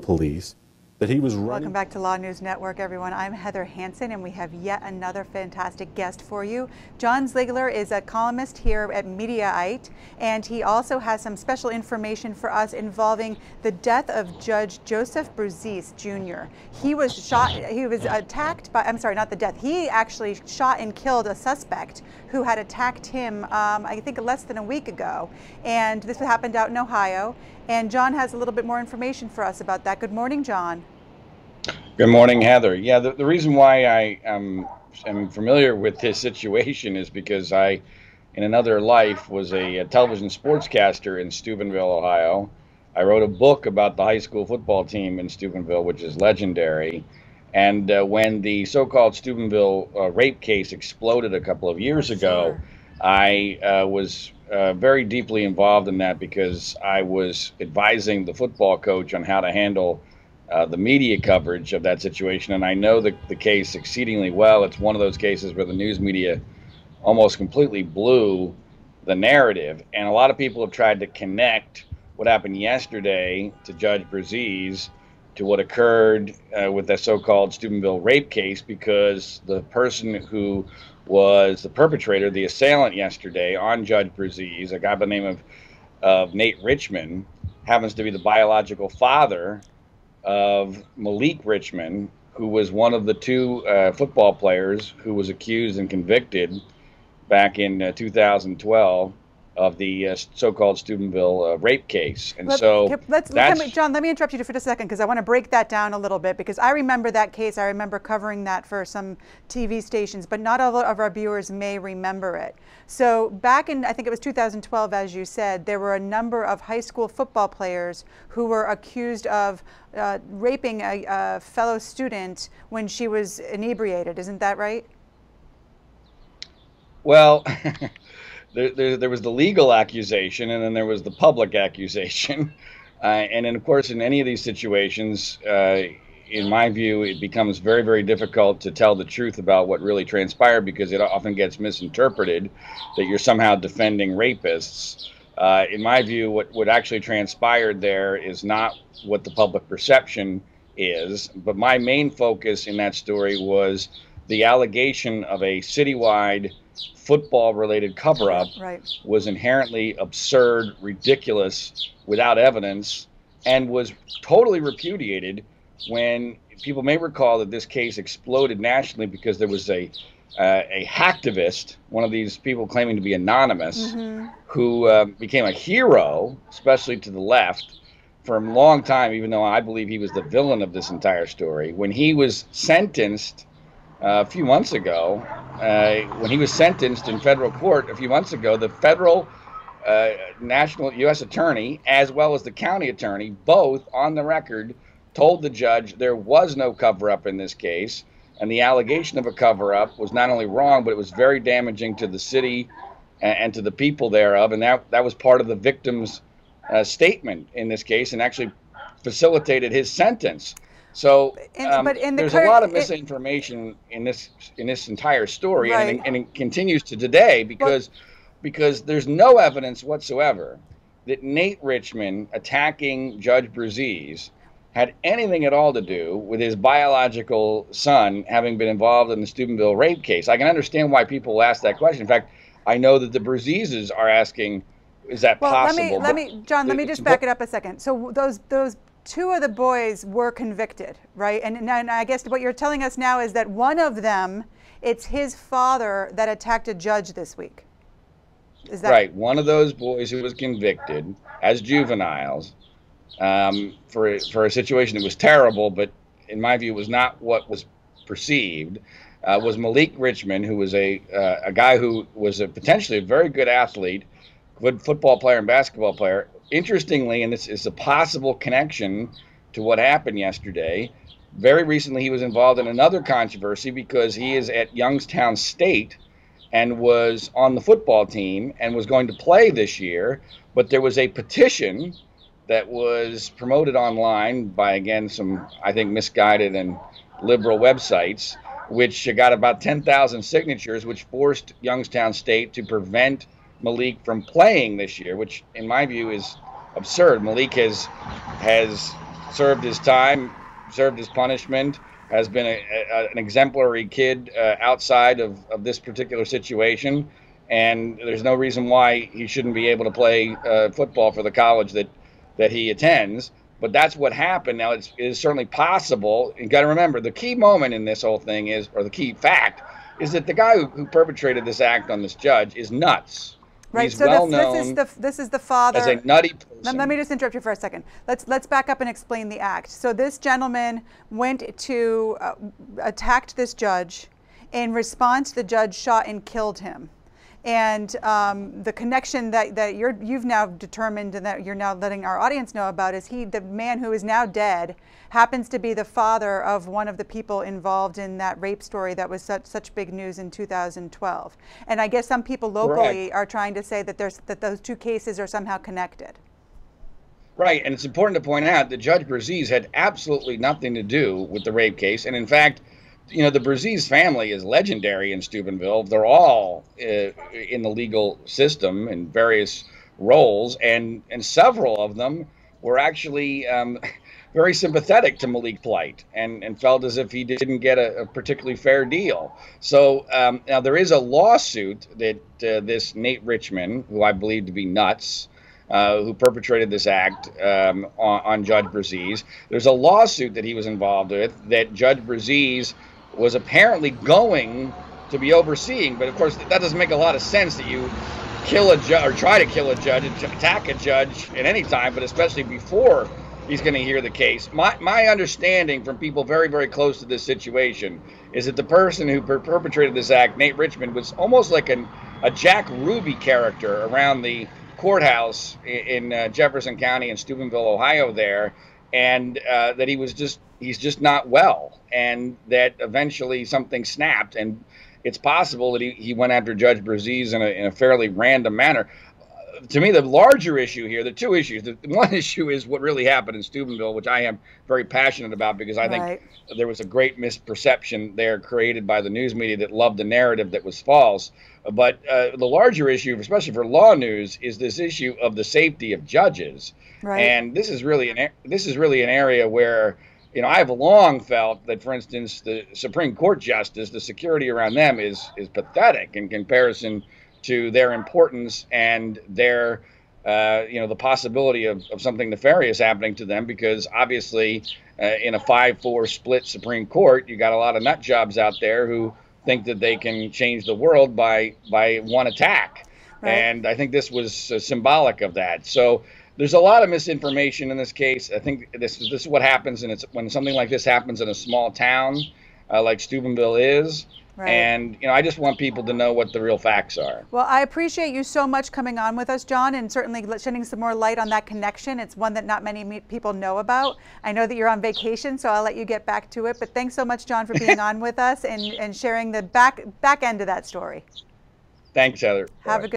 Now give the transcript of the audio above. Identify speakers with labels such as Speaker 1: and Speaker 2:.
Speaker 1: police, that he was running.
Speaker 2: Welcome back to Law News Network, everyone. I'm Heather Hansen, and we have yet another fantastic guest for you. John Ziegler is a columnist here at Mediaite, and he also has some special information for us involving the death of Judge Joseph Broussais Jr. He was shot, he was attacked by, I'm sorry, not the death. He actually shot and killed a suspect who had attacked him, I think less than a week ago. And this happened out in Ohio. And John has a little bit more information for us about that. Good morning, John.
Speaker 3: Good morning, Heather. Yeah, the reason why I am familiar with this situation is because I, in another life, was a television sportscaster in Steubenville, Ohio. I wrote a book about the high school football team in Steubenville, which is legendary. And when the so-called Steubenville rape case exploded a couple of years ago, I was very deeply involved in that because I was advising the football coach on how to handle the media coverage of that situation, and I know the case exceedingly well. It's one of those cases where the news media almost completely blew the narrative, and a lot of people have tried to connect what happened yesterday to Judge Broussais to what occurred with the so-called Steubenville rape case, because the person who was the perpetrator, the assailant yesterday on Judge Broussais, a guy by the name of Nate Richmond, happens to be the biological father of Malik Richmond, who was one of the two football players who was accused and convicted back in 2012 of the so-called Steubenville rape case. And John,
Speaker 2: let me interrupt you for just a second, because I want to break that down a little bit, because I remember that case. I remember covering that for some TV stations, but not all of our viewers may remember it. So back in, I think it was 2012, as you said, there were a number of high school football players who were accused of raping a fellow student when she was inebriated. Isn't that right?
Speaker 3: Well, there was the legal accusation, and then there was the public accusation. And then, of course, in any of these situations, in my view, it becomes very, very difficult to tell the truth about what really transpired, because it often gets misinterpreted that you're somehow defending rapists. In my view, what actually transpired there is not what the public perception is. But my main focus in that story was the allegation of a citywide football-related cover-up was inherently absurd, ridiculous, without evidence, and was totally repudiated when people may recall that this case exploded nationally because there was a hacktivist, one of these people claiming to be anonymous, who became a hero, especially to the left, for a long time, even though I believe he was the villain of this entire story. When he was sentenced a few months ago, when he was sentenced in federal court a few months ago, the federal national U.S. attorney, as well as the county attorney, both on the record told the judge there was no cover-up in this case, and the allegation of a cover-up was not only wrong, but it was very damaging to the city and to the people thereof, and that was part of the victim's statement in this case, and actually facilitated his sentence. So there's a lot of misinformation in this entire story, and it continues to today, because there's no evidence whatsoever that Nate Richmond attacking Judge Broussais had anything at all to do with his biological son having been involved in the Steubenville rape case. I can understand why people ask that question. In fact, I know that the Broussaises are asking, is that possible?
Speaker 2: John, let me just back it up a second. So those two of the boys were convicted, right? And I guess what you're telling us now is that one of them, it's his father that attacked a judge this week. Is that
Speaker 3: right? One of those boys who was convicted as juveniles for a situation that was terrible, but in my view was not what was perceived, was Malik Richmond, who was a guy who was potentially a very good athlete, good football player and basketball player. Interestingly, and this is a possible connection to what happened yesterday, very recently he was involved in another controversy because he is at Youngstown State and was on the football team and was going to play this year, but there was a petition that was promoted online by, again, some, I think, misguided and liberal websites, which got about 10,000 signatures, which forced Youngstown State to prevent Malik from playing this year, which in my view is absurd. Malik has served his time, served his punishment, has been an exemplary kid outside of this particular situation. And there's no reason why he shouldn't be able to play football for the college that he attends. But that's what happened. Now, it is certainly possible. You got to remember, the key moment in this whole thing is, or the key fact, is that the guy who perpetrated this act on this judge is nuts.
Speaker 2: Right.
Speaker 3: He's
Speaker 2: So
Speaker 3: well known
Speaker 2: this is the father.
Speaker 3: as a nutty person.
Speaker 2: Let me just interrupt you for a second. Let's back up and explain the act. So this gentleman went to attacked this judge. In response, the judge shot and killed him. And the connection that you've now determined and that you're now letting our audience know about is the man who is now dead happens to be the father of one of the people involved in that rape story that was such big news in 2012. And I guess some people locally are trying to say that those two cases are somehow connected.
Speaker 3: Right, and it's important to point out that Judge Brazez had absolutely nothing to do with the rape case. And in fact, you know, the Brazez family is legendary in Steubenville. They're all in the legal system in various roles, and several of them were actually very sympathetic to Malik plight and felt as if he didn't get a particularly fair deal. So now there is a lawsuit that this Nate Richmond, who I believe to be nuts, who perpetrated this act on Judge Brazez, there's a lawsuit that he was involved with that Judge Brazez was apparently going to be overseeing. But of course, that doesn't make a lot of sense that you kill a judge or try to kill a judge, attack a judge at any time, but especially before he's going to hear the case. My understanding from people very, very close to this situation is that the person who perpetrated this act, Nate Richmond, was almost like a Jack Ruby character around the courthouse in Jefferson County in Steubenville, Ohio there, and that he's just not well, and that eventually something snapped, and it's possible that he went after Judge Brazez in a fairly random manner. To me, the larger issue here, the two issues, the one issue is what really happened in Steubenville, which I am very passionate about because I think there was a great misperception there created by the news media that loved the narrative that was false. But the larger issue, especially for LawNewz, is this issue of the safety of judges. Right. And this is really an area where, you know, I've long felt that, for instance, the Supreme Court justice, the security around them is pathetic in comparison to their importance and their, you know, the possibility of something nefarious happening to them, because obviously in a 5-4 split Supreme Court, you got a lot of nut jobs out there who think that they can change the world by one attack. Right. And I think this was symbolic of that. So there's a lot of misinformation in this case. I think this is what happens, and it's when something like this happens in a small town like Steubenville is. Right. And, you know, I just want people to know what the real facts are.
Speaker 2: Well, I appreciate you so much coming on with us, John, and certainly shedding some more light on that connection. It's one that not many people know about. I know that you're on vacation, so I'll let you get back to it. But thanks so much, John, for being on with us and sharing the back end of that story.
Speaker 3: Thanks, Heather.
Speaker 2: Have a good